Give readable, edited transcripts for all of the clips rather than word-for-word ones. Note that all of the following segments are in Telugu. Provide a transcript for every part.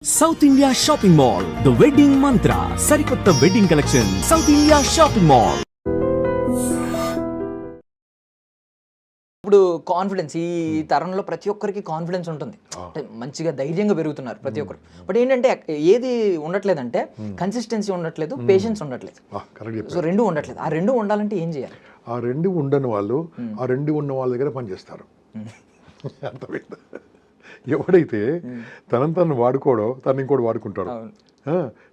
South India Shopping Mall, The Wedding Mantra, Sarikotta Wedding Collection, South India Shopping Mall. ఇప్పుడు కాన్ఫిడెన్స్ ఈ తరంలో ప్రతి ఒక్కరికి కాన్ఫిడెన్స్ ఉంటుంది, అంటే మంచిగా ధైర్యంగా పెరుగుతున్నారు ప్రతి ఒక్కరు. బట్ ఏంటంటే ఏది ఉండట్లేదంటే కన్సిస్టెన్సీ ఉండట్లేదు, పేషెన్స్ ఉండట్లేదు. సో రెండు ఉండట్లేదు. ఆ రెండు ఉండాలంటే ఏం చేయాలి? ఆ రెండు ఉండని వాళ్ళు ఆ రెండు ఉన్న వాళ్ళ దగ్గర పనిచేస్తారు. అర్థమైందా? ఎవడైతే తనను వాడుకోడో తను ఇంకోటి వాడుకుంటాడు,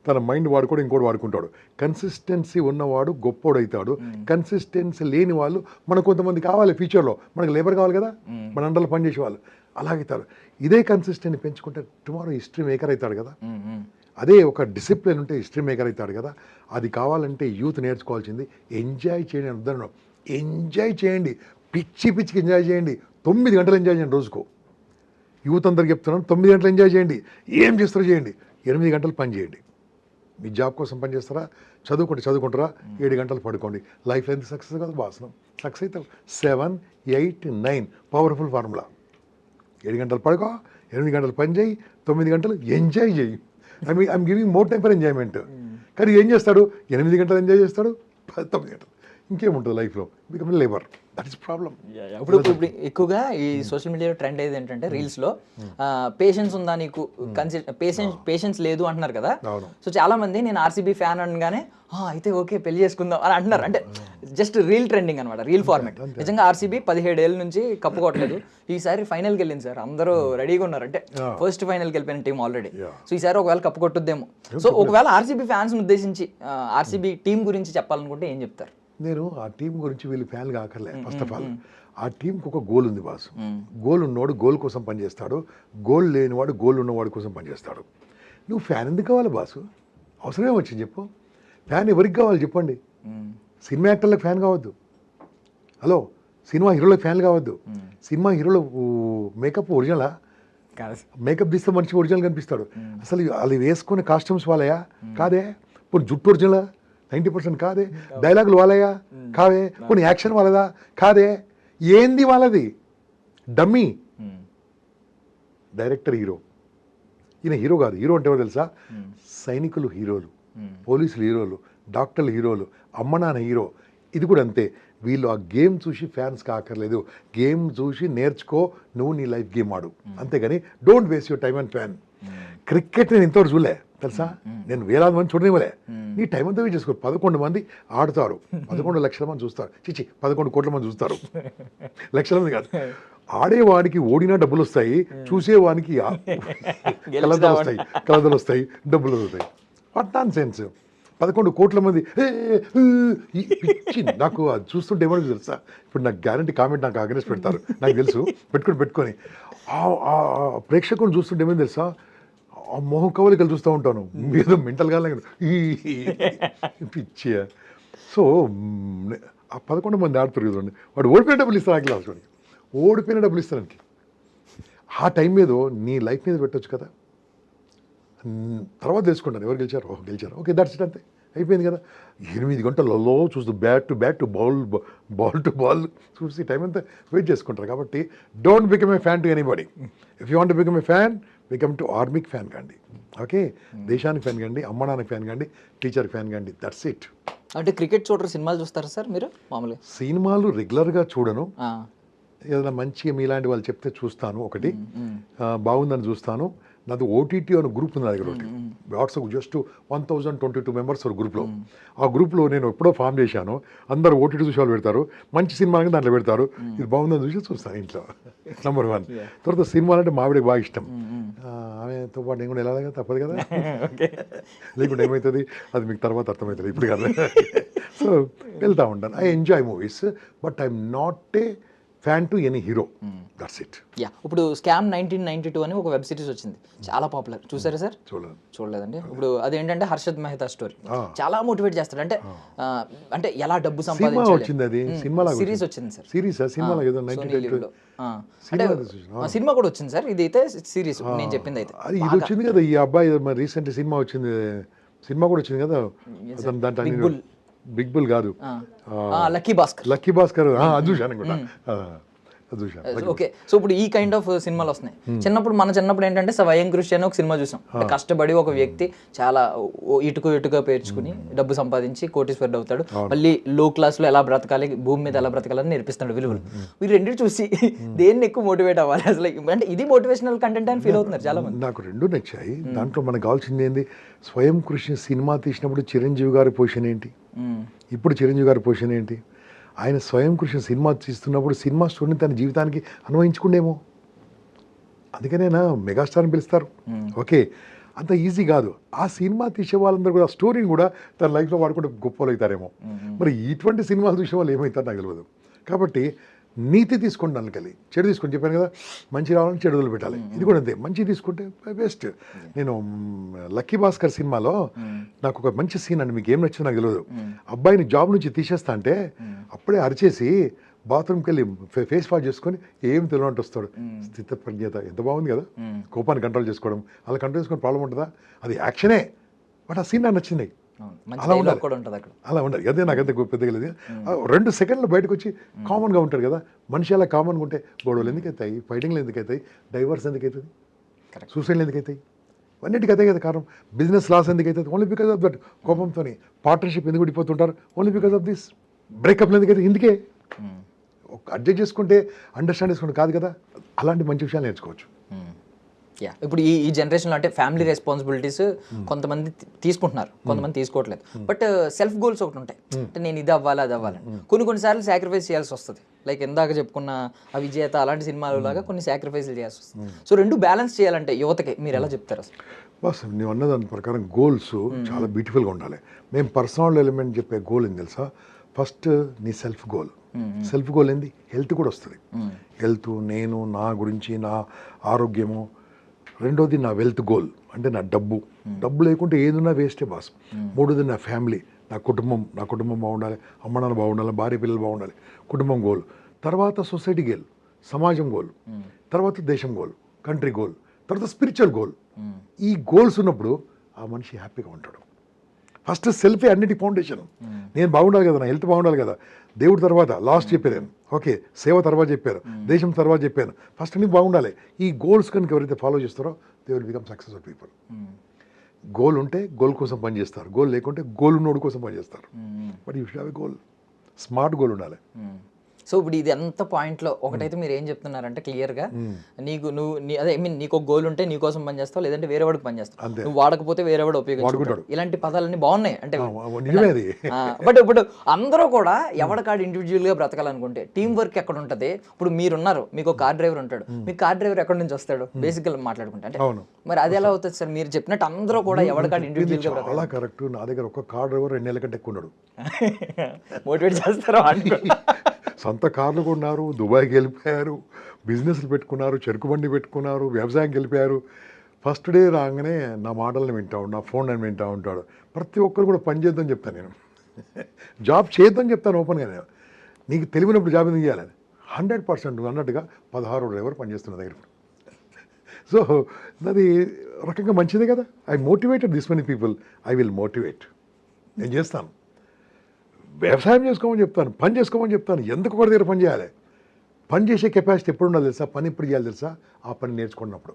తన మైండ్ వాడుకోవడం ఇంకోటి వాడుకుంటాడు. కన్సిస్టెన్సీ ఉన్నవాడు గొప్పోడవుతాడు. కన్సిస్టెన్సీ లేని వాళ్ళు మనకు కొంతమంది కావాలి, ఫ్యూచర్లో మనకు లేబర్ కావాలి కదా, మన అండర్లో పనిచేసే వాళ్ళు అలాగవుతారు. ఇదే కన్సిస్టెన్సీ పెంచుకుంటే టుమారో హిస్టరీ మేకర్ అవుతాడు కదా. అదే ఒక డిసిప్లిన్ ఉంటే హిస్టరీ మేకర్ అవుతాడు కదా. అది కావాలంటే యూత్ నేర్చుకోవాల్సింది ఎంజాయ్ చేయండి. ఉదాహరణ ఎంజాయ్ చేయండి, పిచ్చికి ఎంజాయ్ చేయండి. 9 గంటలు ఎంజాయ్ చేయండి రోజుకు. యూత్ అందరికి చెప్తున్నాను, 9 గంటలు ఎంజాయ్ చేయండి. ఏం చేస్తారో చేయండి. 8 గంటలు పని చేయండి. మీ జాబ్ కోసం పని చేస్తారా, చదువుకుంటారా, 7 గంటలు పడుకోండి. లైఫ్ ఎంత సక్సెస్ కదా వాసనం. సక్సెస్ అయితే 7, 8, 9 పవర్ఫుల్ ఫార్ములా. 7 గంటలు పడుకో, 8 గంటలు పని చేయి, 9 గంటలు ఎంజాయ్ చేయి. I'm giving more time for enjoyment. కానీ ఏం చేస్తాడు? 8 గంటలు ఎంజాయ్ చేస్తాడు, 9 గంటలు ఇంకేముంటుంది లైఫ్లో, become labour. That is problem. ఇప్పుడు ఎక్కువగా ఈ సోషల్ మీడియాలో ట్రెండ్ అయ్యేది ఏంటంటే రీల్స్లో పేషెన్స్ ఉందా నీకు, పేషెన్స్ లేదు అంటున్నారు కదా. సో చాలా మంది నేను ఆర్సీబీ ఫ్యాన్ అనగానే అయితే ఓకే పెళ్లి చేసుకుందాం అని అంటున్నారు. అంటే జస్ట్ రీల్ ట్రెండింగ్ అనమాట, రీల్ ఫార్మాట్. నిజంగా ఆర్సీబీ 17 ఏళ్ళ నుంచి కప్పుకోవట్లేదు. ఈసారి ఫైనల్కి వెళ్ళింది సార్, అందరూ రెడీగా ఉన్నారు. అంటే ఫస్ట్ ఫైనల్కి వెళ్ళిపోయిన టీం ఆల్రెడీ. సో ఈసారి ఒకవేళ కప్పు కొట్టుద్దేమో. సో ఒకవేళ ఆర్సీబీ ఫ్యాన్స్ని ఉద్దేశించి ఆర్సీబీ టీం గురించి చెప్పాలనుకుంటే ఏం చెప్తారు? నేను ఆ టీం గురించి వీళ్ళు ఫ్యాన్ కాకర్లే. ఫస్ట్ ఆఫ్ ఆల్ ఆ టీంకి ఒక గోల్ ఉంది బాసు. గోల్ ఉన్నవాడు గోల్ కోసం పనిచేస్తాడు, గోల్ లేనివాడు గోల్ ఉన్నవాడి కోసం పనిచేస్తాడు. నువ్వు ఫ్యాన్ ఎందుకు కావాలి బాసు? అవసరమే వచ్చింది చెప్పు. ఫ్యాన్ ఎవరికి కావాలి చెప్పండి? సినిమా యాక్టర్లకు ఫ్యాన్ కావద్దు. హలో, సినిమా హీరోలకు ఫ్యాన్ కావద్దు. సినిమా హీరోలు మేకప్ ఒరిజినలా? మేకప్ తీస్తే మనిషి ఒరిజినల్ కనిపిస్తాడు. అసలు అది వేసుకునే కాస్ట్యూమ్స్ వాళ్ళయా? కాదే. ఇప్పుడు జుట్టు ఒరిజినలా? 90% కాదే. డైలాగులు వాళ్ళయా? కాదే. కొన్ని యాక్షన్ వాళ్ళదా? కాదే. ఏంది వాళ్ళది? డమ్మీ. డైరెక్టర్ హీరో, ఈయన హీరో కాదు. హీరో అంటే ఎవరు తెలుసా? సైనికులు హీరోలు, పోలీసులు హీరోలు, డాక్టర్లు హీరోలు, అమ్మ నాన్న హీరో. ఇది కూడా అంతే. వీళ్ళు ఆ గేమ్ చూసి ఫ్యాన్స్ కాకర్లేదు. గేమ్ చూసి నేర్చుకో, నువ్వు నీ లైఫ్ గేమ్ ఆడు, అంతేగాని don't waste your time and fan. Cricket నేను ఇంతవరకు చూడలే తెలుసా. నేను వేలాది మంది చూడనివ్వలే. నీ టైం అంతా వేస్ట్ చేసుకో. 11 మంది ఆడుతారు, 11 లక్షల మంది చూస్తారు. 11 కోట్ల మంది చూస్తారు, లక్షల మంది కాదు. ఆడేవాడికి ఓడినా డబ్బులు వస్తాయి, చూసేవానికి కలదలు వస్తాయి, డబ్బులు వస్తాయి. What non sense. 11 కోట్ల మంది పిచ్చి. నాకు అది చూస్తుంటే ఏమని తెలుసా, ఇప్పుడు నాకు గ్యారంటీ కామెంట్ నాకు అగెన్స్ట్ పెడతారు, నాకు తెలుసు. పెట్టుకొని ప్రేక్షకులను చూస్తుంటే ఏమని తెలుసా, ఆ మొహం కవలికలు చూస్తూ ఉంటాను. ఏదో మెంటల్గా పిచ్చి. సో ఆ 11 మంది ఆడుతారు కదండి. వాడు ఓడిపోయిన డబ్బులు ఇస్తారు. ఆకి లాస్ట్ వాడికి ఓడిపోయిన డబ్బులు ఇస్తానికి. ఆ టైం మీద నీ లైఫ్ మీద పెట్టవచ్చు కదా. తర్వాత తెలుసుకుంటాను ఎవరు గెలిచారు. గెలిచారు, ఓకే, దట్స్ ఇట్, అంతే అయిపోయింది కదా. 8 గంటలలో చూస్తూ bat to bat to ball to ball చూసి టైం అంతా వెయిట్ చేసుకుంటారు. కాబట్టి don't become a fan to anybody. If you want to become a fan, become to ఆర్మీకి ఫ్యాన్ కండి, ఓకే. దేశానికి ఫ్యాన్ కండి, అమ్మ నాన్నకి ఫ్యాన్ కండి, టీచర్కి ఫ్యాన్ కండి, దట్స్ ఇట్. అంటే క్రికెట్ చూడరు, సినిమాలు చూస్తారా సార్ మీరు? మామూలుగా సినిమాలు రెగ్యులర్గా చూడను. ఏదైనా మంచిగా మీలాంటి వాళ్ళు చెప్తే చూస్తాను, ఒకటి బాగుందని చూస్తాను. నాది ఓటీటీ అని గ్రూప్ ఉంది నా దగ్గర. ఒకటి వాట్సాప్ జస్ట్ 1022 మెంబర్స్ గ్రూప్లో. ఆ గ్రూప్లో నేను ఎప్పుడో ఫామ్ చేశాను. అందరు ఓటీటీ చూసి వాళ్ళు పెడతారు, మంచి సినిమా దాంట్లో పెడతారు. ఇది బాగుందని చూసి చూస్తాను ఇంట్లో. నెంబర్ 1. తర్వాత సినిమాలు అంటే మావిడికి బాగా ఇష్టం. ఆమెతో పాటు నేను కూడా వెళ్ళాలి, తప్పదు కదా. లేకుంటే ఏమవుతుంది అది మీకు తర్వాత అర్థమవుతుంది, ఇప్పుడు కదా. సో వెళ్తూ ఉంటాను. I enjoy movies, but I'm not a fan to any hero, that's it. Yeah, ఇప్పుడు స్కామ్ 1992 అని ఒక వెబ్ సిరీస్ వచ్చింది, చాలా పాపులర్. చూసారా సార్? చూడలేదండి. ఇప్పుడు అదేంటంటే హర్షద్ మెహతా స్టోరీ. చాలా మోటివేట్ చేస్తాడు. అంటే అంటే ఎలా డబ్బు సంపాదించాలి. అది సినిమా సిరీస్ వచ్చింది సార్. అంటే సినిమా కూడా వచ్చింది సార్. ఇది అయితే సిరీస్ నేను చెప్పింది అయితే. ఇది వచ్చింది కదా, ఈ అబ్బాయి రీసెంట్ సినిమా వచ్చింది, సినిమా కూడా వచ్చింది కదా. దాంట్లో బిగ్ బుల్ కాదు, లక్కీ భాస్కర్. అది చూశాను కూడా. అది చూశాను. ఓకే, సో ఇప్పుడు ఈ కైండ్ ఆఫ్ సినిమాలు వస్తున్నాయి. చిన్నప్పుడు ఏంటంటే స్వయం కృషి అని ఒక సినిమా చూసాం. అంటే కష్టపడి ఒక వ్యక్తి చాలా ఇటుక పేర్చుకుని డబ్బు సంపాదించి కోటీశ్వరుడు అవుతాడు, మళ్ళీ లో క్లాస్ లో ఎలా బ్రతకాలి, భూమి మీద ఎలా బ్రతకాలని నేర్పిస్తాడు విలువలు. మీరు రెండింటి చూసి దేన్ని ఎక్కువ మోటివేట్ అవ్వాలి అసలు? అంటే ఇది మోటివేషనల్ కంటెంట్ అని ఫీల్ అవుతున్నారు చాలా మంది. నాకు రెండు నచ్చాయి. దాంట్లో మనకు కావాల్సింది ఏంది, స్వయం కృషి సినిమా తీసినప్పుడు చిరంజీవి గారి పొజిషన్ ఏంటి, ఇప్పుడు చిరంజీవి గారి పొజిషన్ ఏంటి, ఆయన స్వయం కృషి సినిమా తీస్తున్నప్పుడు సినిమా స్టోరీని తన జీవితానికి అన్వయించుకుండేమో, అందుకనే నా మెగాస్టార్ని పిలుస్తారు. ఓకే, అంత ఈజీ కాదు. ఆ సినిమా తీసే వాళ్ళందరూ కూడా స్టోరీని కూడా తన లైఫ్లో వాడుకుంటే గొప్పలు అవుతారేమో. మరి ఇటువంటి సినిమాలు చూసే వాళ్ళు ఏమవుతారు నాకు తెలియదు. కాబట్టి నీతి తీసుకోండి, దానికెళ్ళి చెడు తీసుకొని చెప్పాను కదా, మంచి రావాలని చెడు వదిలిపెట్టాలి. ఇది కూడా అంతే, మంచి తీసుకుంటే బెస్ట్. నేను లక్కీ భాస్కర్ సినిమాలో నాకు ఒక మంచి సీన్ అండి, మీకు ఏం నచ్చిందో నాకు తెలియదు. అబ్బాయిని జాబ్ నుంచి తీసేస్తా అంటే అప్పుడే అరిచేసి బాత్రూమ్కి వెళ్ళి ఫేస్ వాష్ చేసుకొని ఏం తెలియనట్టు వస్తాడు. స్థిత ప్రజ్ఞత ఎంత బాగుంది కదా, కోపాన్ని కంట్రోల్ చేసుకోవడం. అలా కంట్రోల్ చేసుకుని ప్రాబ్లం ఉంటుందా? అది యాక్షనే, బట్ ఆ సీన్ నాకు నచ్చింది. అలా ఉండాలి, అలా ఉండాలి. అదే నాకైతే పెద్దగా లేదు. 2 సెకండ్లు బయటకు వచ్చి కామన్గా ఉంటాడు కదా మనిషి. అలా కామన్గా ఉంటే గొడవలు ఎందుకు అవుతాయి, ఫైటింగ్లు ఎందుకు అవుతాయి, డైవర్స్ ఎందుకు అవుతుంది, సూసైడ్లు ఎందుకు అవుతాయి, అన్నిటికీ అదే కదా కారణం. బిజినెస్ లాస్ ఎందుకు అవుతుంది, ఓన్లీ బికాస్ ఆఫ్ దట్. కోపంతో పార్ట్నర్షిప్ ఎందుకు విడిపోతుంటారు, ఓన్లీ బికాస్ ఆఫ్ దిస్. బ్రేకప్లు ఎందుకు అయితే ఇందుకే. అడ్జస్ట్ చేసుకుంటే అండర్స్టాండ్ చేసుకుంటే కాదు కదా. అలాంటి మంచి విషయాలు నేర్చుకోవచ్చు. ఇప్పుడు ఈ జనరేషన్లో అంటే ఫ్యామిలీ రెస్పాన్సిబిలిటీస్ కొంతమంది తీసుకుంటున్నారు, కొంతమంది తీసుకోవట్లేదు. బట్ సెల్ఫ్ గోల్స్ ఒకటి ఉంటాయి, అంటే నేను ఇది అవ్వాలి అది అవ్వాలని. కొన్నిసార్లు సాక్రిఫైస్ చేయాల్సి వస్తుంది. లైక్ ఇందాక చెప్పుకున్న ఆ విజేత అలాంటి సినిమాలు లాగా కొన్ని సాక్రిఫైస్లు చేయాల్సి వస్తుంది. సో రెండు బ్యాలెన్స్ చేయాలంటే యువతకి మీరు ఎలా చెప్తారు అసలు? బస్ నువ్వు అన్న దాని ప్రకారం గోల్స్ చాలా బ్యూటిఫుల్గా ఉండాలి. మేము పర్సనల్ ఎలిమెంట్ చెప్పే గోల్ ఏం తెలుసా, ఫస్ట్ నీ సెల్ఫ్ గోల్. సెల్ఫ్ గోల్ ఏంది, హెల్త్ కూడా వస్తుంది. హెల్త్, నేను నా గురించి, నా ఆరోగ్యము. రెండోది నా వెల్త్ గోల్, అంటే నా డబ్బు. డబ్బు లేకుంటే ఏదున్నా వేస్టే బాస్. మూడోది నా ఫ్యామిలీ, నా కుటుంబం బాగుండాలి, అమ్మ నాన్న బాగుండాలి, భార్య పిల్లలు బాగుండాలి, కుటుంబం గోల్. తర్వాత సొసైటీ గోల్, సమాజం గోల్. తర్వాత దేశం గోల్, కంట్రీ గోల్. తర్వాత స్పిరిచువల్ గోల్. ఈ గోల్స్ ఉన్నప్పుడు ఆ మనిషి హ్యాపీగా ఉంటాడు. ఫస్ట్ సెల్ఫే అన్నిటి ఫౌండేషన్. నేను బాగుండాలి కదా, నా హెల్త్ బాగుండాలి కదా, దేవుడి తర్వాత లాస్ట్ చెప్పాను. ఓకే, సేవ తర్వాత చెప్పారు, దేశం తర్వాత చెప్పాను. ఫస్ట్ అన్ని బాగుండాలి. ఈ గోల్స్ కనుక ఎవరైతే ఫాలో చేస్తారో they will become successful people. Goal ఉంటే గోల్ కోసం పనిచేస్తారు, గోల్ లేకుంటే గోల్ ఉన్నోడు కోసం పనిచేస్తారు. But you should have a goal, smart goal ఉండాలి. సో ఇప్పుడు ఇది ఎంత పాయింట్లో ఒకటైతే మీరు ఏం చెప్తున్నారంటే క్లియర్గా నీకు అదే ఐ మీన్ నీకు ఒక గోల్ ఉంటే నీ కోసం పనిచేస్తావు, లేదంటే వేరే వాడికి పనిచేస్తావు. నువ్వు వాడకపోతే వేరే వాడు ఉపయోగించుకుంటాడు. ఇలాంటి పదాలన్నీ బాగున్నాయి అంటే. బట్ ఇప్పుడు అందరూ కూడా ఎవరికాడు ఇండివిజువల్గా బ్రతకాలనుకుంటే టీం వర్క్ ఎక్కడ ఉంటుంది? ఇప్పుడు మీరున్నారు, మీకు ఒక కార్ డ్రైవర్ ఉంటాడు, మీకు కార్ డ్రైవర్ ఎక్కడి నుంచి వస్తాడు బేసిక్గా మాట్లాడుకుంటే అంటే. మరి అది ఎలా అవుతుంది సార్? మీరు చెప్పినట్టు అందరూ కూడా ఎవరికాడు ఇండివిజువల్గా బ్రతకాలి. చాలా కరెక్ట్. నా దగ్గర ఒక కార్ డ్రైవర్ 2 నెలల కంటే ఎక్కువ ఉన్నాడు. మోటివేట్ చేస్తారు. సొంత కార్లు కొన్నారు, దుబాయ్కి వెళ్ళిపోయారు, బిజినెస్లు పెట్టుకున్నారు, చెరుకు బండి పెట్టుకున్నారు, వ్యవసాయంకి వెళ్ళిపోయారు. ఫస్ట్ డే రాగానే నా మాటలను వింటా ఉంటాడు, నా ఫోన్ అని వింటూ ఉంటాడు. ప్రతి ఒక్కరు కూడా పని చేద్దాం చెప్తాను నేను, జాబ్ చేద్దాం చెప్తాను ఓపెన్గా. నేను నీకు తెలివినప్పుడు జాబ్ ఎందుకు చేయాలని 100% అన్నట్టుగా 16 డ్రైవర్ పనిచేస్తున్న దగ్గర. సో అది రకంగా మంచిదే కదా. I motivated this many people, I will motivate. నేను చేస్తాను. వ్యవసాయం చేసుకోమని చెప్తాను, పని చేసుకోమని చెప్తాను. ఎందుకు ఒకటి దగ్గర పని చేయాలి? పని చేసే కెపాసిటీ ఎప్పుడు ఉండాలి తెలుసా? పని ఎప్పుడు చేయాలి తెలుసా? ఆ పని నేర్చుకున్నప్పుడు.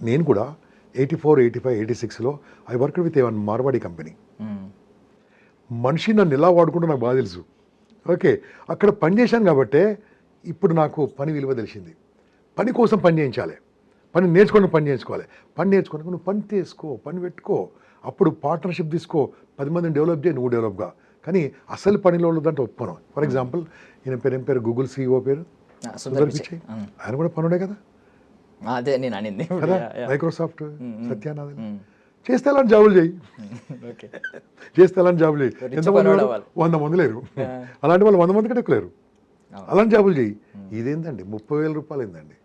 నేను కూడా 84, 85, 86లో I work with a Marwari company. మనిషి నన్ను ఎలా వాడుకుంటూ నాకు బాగా తెలుసు. ఓకే, అక్కడ పని చేశాను కాబట్టే ఇప్పుడు నాకు పని విలువ తెలిసింది. పని కోసం పని చేయించాలి, పని నేర్చుకొని పని చేయించుకోవాలి. పని నేర్చుకుని నువ్వు పని తీసుకో, పని పెట్టుకో, అప్పుడు పార్ట్నర్షిప్ తీసుకో, 10 మందిని డెవలప్ చేయి, నువ్వు డెవలప్గా. కానీ అసలు పనిలో ఉన్నదంటే ఒప్పుకోను. ఫర్ ఎగ్జాంపుల్ ఈయన పేరు ఏం పేరు, గూగుల్ CEO పేరు సుందర్ పిచాయ్. ఆయన కూడా పనుడే కదా. అదే నేను అనింది కదా. మైక్రోసాఫ్ట్ సత్యానాథ్. చేస్తే అలాంటి జాబులు చేయి, చేస్తే అలాంటి జాబులు చేయి. ఎంతమంది 100 మంది లేరు, అలాంటి వాళ్ళు 100 మంది కంటే ఎక్కువ లేరు. అలాంటి జాబులు చేయి. ఇదేందండి 30,000 రూపాయలు ఏందండి?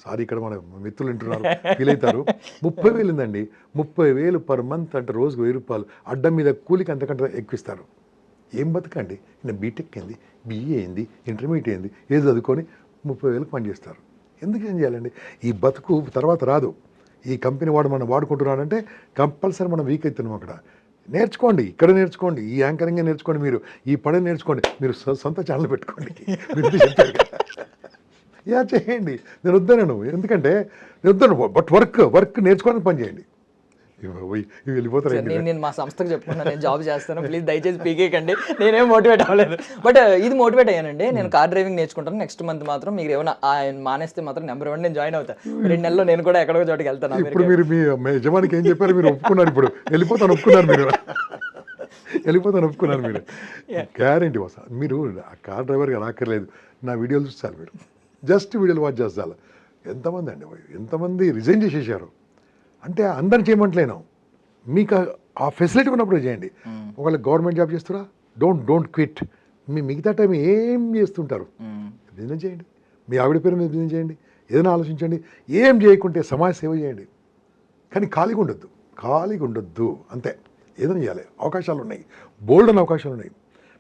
సారీ, ఇక్కడ మన మిత్రులు వింటున్నారు, ఫీల్ అవుతారు. 30,000 ఏందండి? 30,000 పర్ మంత్ అంటే రోజుకు 1,000 రూపాయలు. అడ్డం మీద కూలికి అంతకంటే ఎక్కువిస్తారు. ఏం బతకండి? ఈయన బీటెక్ ఏంది, BA ఏంది, ఇంటర్మీడియట్ ఏంది, ఏది చదువుకొని 30,000 పనిచేస్తారు. ఎందుకు ఏం చేయాలండి? ఈ బతుకు తర్వాత రాదు. ఈ కంపెనీ వాడు మనం వాడుకుంటున్నాడంటే కంపల్సరీ మనం వీక్ అవుతున్నాం. అక్కడ నేర్చుకోండి, ఇక్కడ నేర్చుకోండి, ఈ యాంకరింగ్ నేర్చుకోండి, మీరు ఈ పని నేర్చుకోండి, మీరు సొంత ఛానల్ పెట్టుకోండి. మీరు చెప్పారు కదా. యా చేయండి, నేను వద్దను. ఎందుకంటే నేను వద్దను, బట్ వర్క్ నేర్చుకోవడానికి పని చేయండి. ఇవి వెళ్ళిపోతారు. నేను మా సంస్థకు చెప్పుకున్నాను, నేను జాబ్ చేస్తాను, ప్లీజ్ దయచేసి పీకేకండి. నేనేం మోటివేట్ అవ్వలేదు, బట్ ఇది మోటివేట్ అయ్యానండి. నేను కార్ డ్రైవింగ్ నేర్చుకుంటాను, నెక్స్ట్ మంత్ మాత్రం మీరు ఏమైనా మానేస్తే మాత్రం నెంబర్ 1 నేను జాయిన్ అవుతాను. 2 నెలల్లో నేను కూడా ఎక్కడో చోటుకి వెళ్తాను. ఇప్పుడు మీరు మీ యజమానికి ఏం చెప్పారు? మీరు ఒప్పుకున్నారు, ఇప్పుడు వెళ్ళిపోతాను ఒప్పుకున్నారు మీరు. మీరు గ్యారెంటీ వస్తా. మీరు ఆ కార్ డ్రైవర్గా రాక్కర్లేదు, నా వీడియోలు చూస్తారు మీరు, జస్ట్ వీడియోలు వాచ్ చేస్తారు. ఎంతమంది అండి, ఎంతమంది రిజైన్ చేసేసారు అంటే అందరిని చేయమంటలేను, మీకు ఆ ఫెసిలిటీ ఉన్నప్పుడు చేయండి. ఒకవేళ గవర్నమెంట్ జాబ్ చేస్తారా, డోంట్ క్విట్. మీ మిగతా టైం ఏం చేస్తుంటారు, బిజినెస్ చేయండి, మీ ఆవిడ పేరు మీద బిజినెస్ చేయండి, ఏదైనా ఆలోచించండి. ఏం చేయకుంటే సమాజ సేవ చేయండి, కానీ ఖాళీగా ఉండొద్దు అంతే. ఏదైనా చేయాలి, అవకాశాలు ఉన్నాయి, బోల్డ్ అని అవకాశాలు ఉన్నాయి.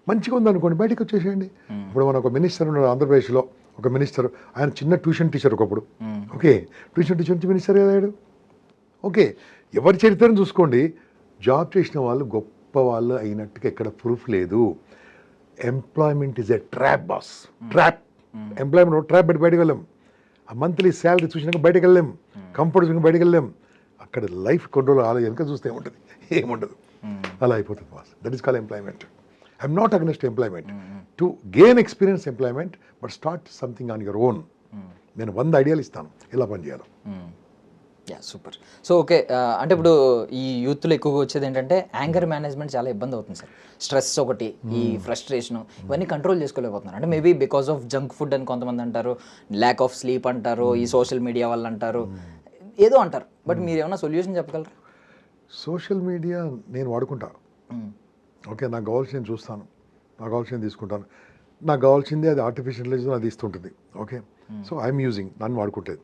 మంచిగా ఉందనుకోండి బయటకు వచ్చేసేయండి. ఇప్పుడు మన ఒక మినిస్టర్ ఉన్నాడు ఆంధ్రప్రదేశ్లో, ఒక మినిస్టర్, ఆయన చిన్న ట్యూషన్ టీచర్ ఒకప్పుడు, ఓకే, ట్యూషన్ టీచర్ నుంచి మినిస్టర్ అయ్యాడు. ఓకే, ఎవరి చరిత్రను చూసుకోండి, జాబ్ చేసిన వాళ్ళు గొప్ప వాళ్ళు అయినట్టుగా ఎక్కడ ప్రూఫ్ లేదు. Employment is a trap boss, trap. Employment trap పెట్టి బయటకు వెళ్ళాం, ఆ మంత్లీ శాలరీ చూసినాక బయటకు వెళ్ళాం, కంఫర్ట్ చూసినాక బయటకు వెళ్ళాం. అక్కడ లైఫ్ కంట్రోల్ ఆలో వెనక చూస్తే ఏముండదు, అలా అయిపోతుంది boss. That is call employment. I'm not against employment, to gain experience employment, but start something on your own. నేను 100 ఐడియాలు ఇస్తాను ఎలా పని చేయాలో. Yeah super. సో ఓకే, అంటే ఇప్పుడు ఈ యూత్లో ఎక్కువగా వచ్చేది ఏంటంటే యాంగర్ మేనేజ్మెంట్ చాలా ఇబ్బంది అవుతుంది సార్. స్ట్రెస్ ఒకటి, ఈ ఫ్రస్ట్రేషన్, ఇవన్నీ కంట్రోల్ చేసుకోలేకపోతున్నారు. అంటే maybe because of junk food అని కొంతమంది అంటారు, ల్యాక్ ఆఫ్ స్లీప్ అంటారు, ఈ సోషల్ మీడియా వల్ల అంటారు, ఏదో అంటారు. బట్ మీరు ఏమైనా సొల్యూషన్ చెప్పగలరా? సోషల్ మీడియా నేను వాడుకుంటా, ఓకే, నాకు కావాల్సింది చూస్తాను, నాకు కావాల్సింది తీసుకుంటాను, నాకు కావాల్సింది అది ఆర్టిఫిషియల్ ఇంటెలిజెన్స్ అది ఇస్తుంటుంది. ఓకే, సో ఐఎమ్ యూజింగ్, నన్ను వాడుకుంటేది.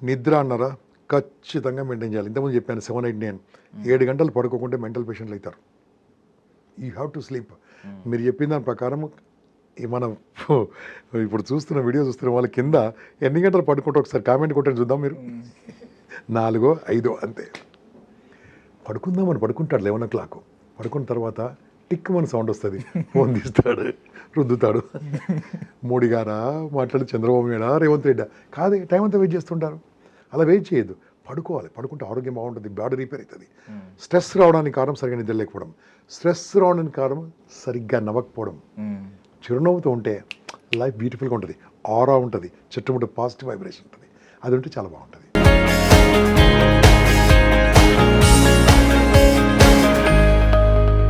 నిద్ర అన్నారా, ఖచ్చితంగా మెయింటైన్ చేయాలి. ఇంతకుముందు చెప్పాను 7, 8, 9, 7 గంటలు పడుకోకుంటే మెంటల్ పేషెంట్లు అవుతారు. You have to sleep. మీరు చెప్పిన దాని ప్రకారం మనం ఇప్పుడు చూస్తున్న వీడియో చూస్తున్న వాళ్ళ కింద ఎన్ని గంటలు పడుకుంటే ఒకసారి కామెంట్ కొట్టని చూద్దాం. మీరు 4, 5 అంతే. పడుకుందామని పడుకుంటాడు 11 o'clock. పడుకున్న తర్వాత టిక్ మన సౌండ్ వస్తుంది, ఫోన్ తీస్తాడు, రుద్దుతాడు. మోడీ గారా మాట్లాడు, చంద్రబాబు నాయుడా, రేవంత్ రెడ్డా కాదే, టైం అంతా వెయిట్ చేస్తుంటారు. అలా వెయిట్ చేయొద్దు, పడుకోవాలి. పడుకుంటే ఆరోగ్యం బాగుంటుంది, బాడీ రిపేర్ అవుతుంది. స్ట్రెస్ రావడానికి కారణం సరిగ్గా నిద్ర లేకపోవడం, స్ట్రెస్ రావడానికి కారణం సరిగ్గా నవ్వకపోవడం. చిరునవ్వుతో ఉంటే లైఫ్ బ్యూటిఫుల్గా ఉంటుంది, ఆరా ఉంటుంది, చుట్టుముట్టు పాజిటివ్ వైబ్రేషన్ ఉంటుంది. అది ఉంటే చాలా బాగుంటుంది.